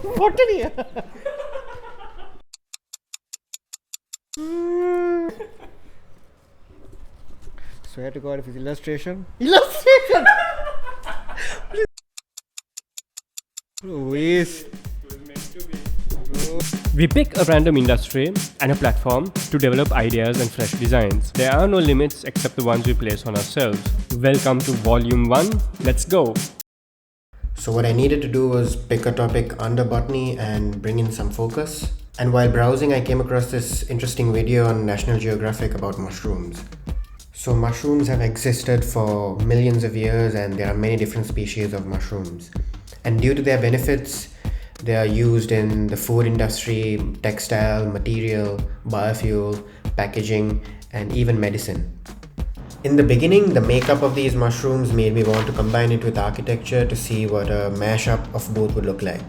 Botany. Swear to God, if it's illustration. Illustration! Waste. We pick a random industry and a platform to develop ideas and fresh designs. There are no limits except the ones we place on ourselves. Welcome to Volume 1. Let's go! So what I needed to do was pick a topic under botany and bring in some focus. And while browsing, I came across this interesting video on National Geographic about mushrooms. So mushrooms have existed for millions of years, and there are many different species of mushrooms. And due to their benefits, they are used in the food industry, textile, material, biofuel, packaging, and even medicine. In the beginning, the makeup of these mushrooms made me want to combine it with architecture to see what a mashup of both would look like.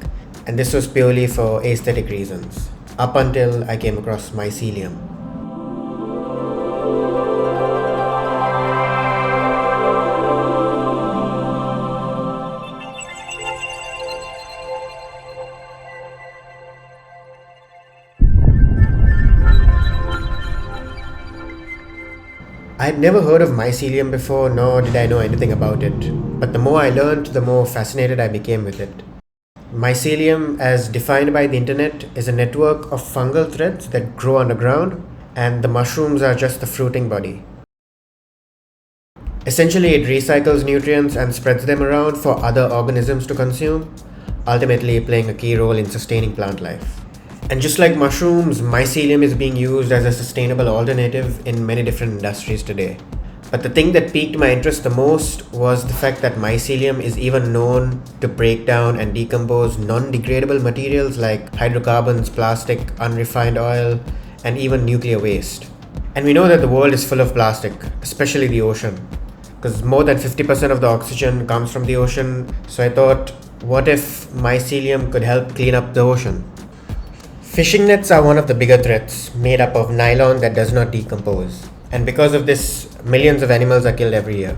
And this was purely for aesthetic reasons, up until I came across mycelium. I had never heard of mycelium before, nor did I know anything about it. But the more I learned, the more fascinated I became with it. Mycelium, as defined by the internet, is a network of fungal threads that grow underground, and the mushrooms are just the fruiting body. Essentially, it recycles nutrients and spreads them around for other organisms to consume, ultimately playing a key role in sustaining plant life. And just like mushrooms, mycelium is being used as a sustainable alternative in many different industries today. But the thing that piqued my interest the most was the fact that mycelium is even known to break down and decompose non-degradable materials like hydrocarbons, plastic, unrefined oil, and even nuclear waste. And we know that the world is full of plastic, especially the ocean, because more than 50% of the oxygen comes from the ocean. So I thought, what if mycelium could help clean up the ocean? Fishing nets are one of the bigger threats, made up of nylon that does not decompose. And because of this, millions of animals are killed every year.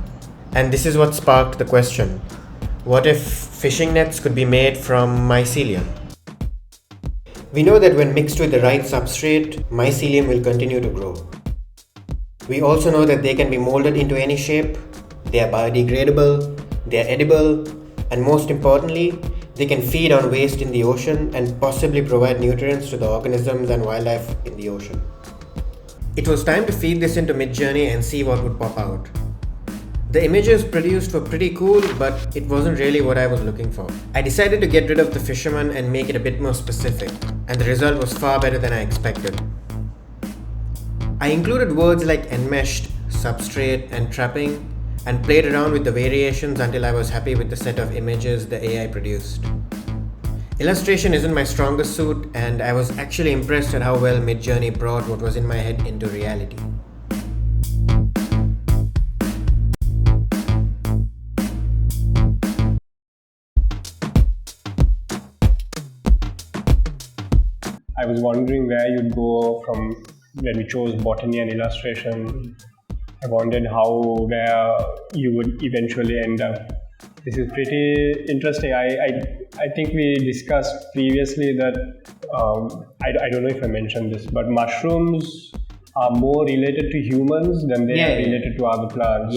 And this is what sparked the question, what if fishing nets could be made from mycelium? We know that when mixed with the right substrate, mycelium will continue to grow. We also know that they can be molded into any shape, they are biodegradable, they are edible, and most importantly, they can feed on waste in the ocean and possibly provide nutrients to the organisms and wildlife in the ocean. It was time to feed this into Midjourney and see what would pop out. The images produced were pretty cool, but it wasn't really what I was looking for. I decided to get rid of the fisherman and make it a bit more specific, and the result was far better than I expected. I included words like enmeshed, substrate, and trapping, and played around with the variations until I was happy with the set of images the AI produced. Illustration isn't my strongest suit, and I was actually impressed at how well Midjourney brought what was in my head into reality. I was wondering where you'd go from when we chose botany and illustration. I wondered where you would eventually end up. This is pretty interesting. I think we discussed previously that, I don't know if I mentioned this, but mushrooms are more related to humans than they are related to other plants.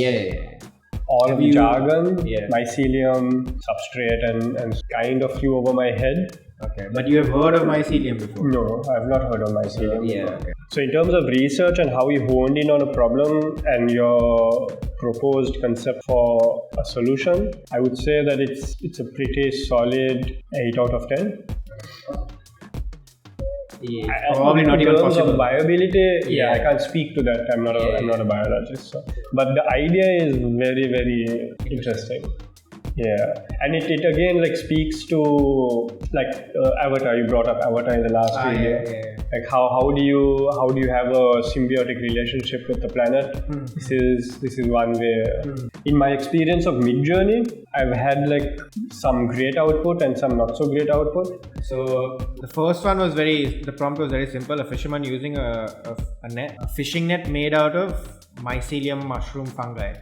All of the jargon, mycelium, substrate, and kind of flew over my head. Okay, but you have heard of mycelium before? No, I've not heard of mycelium before. Okay. So in terms of research and how you honed in on a problem and your proposed concept for a solution, I would say that it's a pretty solid 8 out of 10. Probably not even possible. In terms of viability, I can't speak to that. I'm not a biologist. So. But the idea is very, very interesting. Yeah, and it again speaks to Avatar. You brought up Avatar in the last video. Like how do you have a symbiotic relationship with the planet? This is one way. In my experience of Midjourney, I've had some great output and some not so great output. So the first one was the prompt was very simple. A fisherman using a fishing net made out of mycelium mushroom fungi.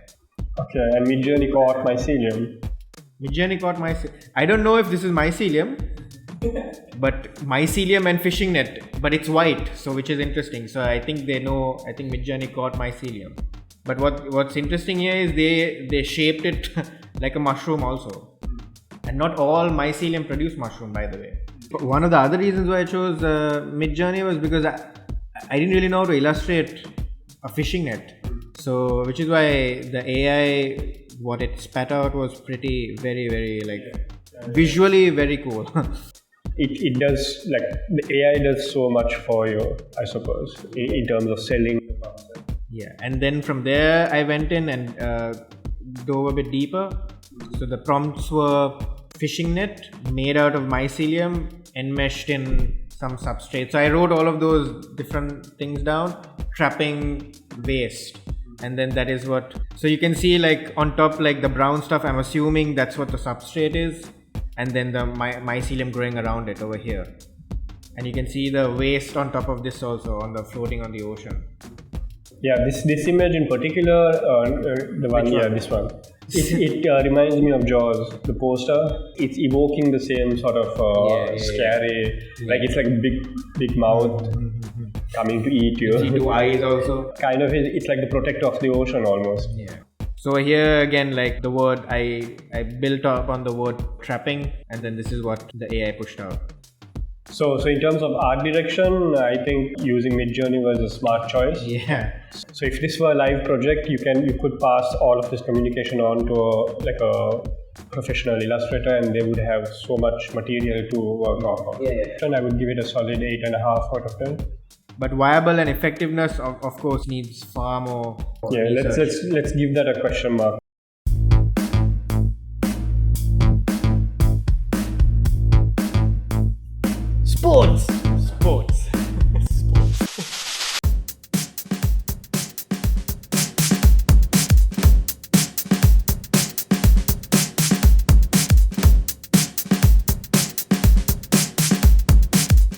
Okay, and Midjourney caught mycelium. Midjourney caught mycelium. I don't know if this is mycelium, but mycelium and fishing net, but it's white, so which is interesting. So I think Midjourney caught mycelium. But what's interesting here is they shaped it like a mushroom also. And not all mycelium produce mushroom, by the way. But one of the other reasons why I chose Midjourney was because I didn't really know how to illustrate a fishing net. So, which is why the AI, what it spat out was very, very visually very cool. It does, like, the AI does so much for you, I suppose, in terms of selling the concept. Yeah, and then from there I went in and dove a bit deeper. So the prompts were fishing net made out of mycelium enmeshed in some substrate. So I wrote all of those different things down, trapping waste. And then that is what, so you can see like on top, like the brown stuff, I'm assuming that's what the substrate is. And then the mycelium growing around it over here. And you can see the waste on top of this also, on the floating on the ocean. Yeah, this image in particular, the one, yeah, this one. It reminds me of Jaws, the poster. It's evoking the same sort of scary, like it's like a big mouth coming to eat you. See two eyes also. Kind of, it's like the protector of the ocean almost. Yeah. So here again, like the word, I built up on the word trapping, and then this is what the AI pushed out. So in terms of art direction, I think using Midjourney was a smart choice. Yeah. So if this were a live project, you could pass all of this communication on to a professional illustrator, and they would have so much material to work off of. Yeah. And I would give it a solid 8.5 out of 10. But viable and effectiveness, of course, needs far more. Yeah, research. let's give that a question mark. Sports.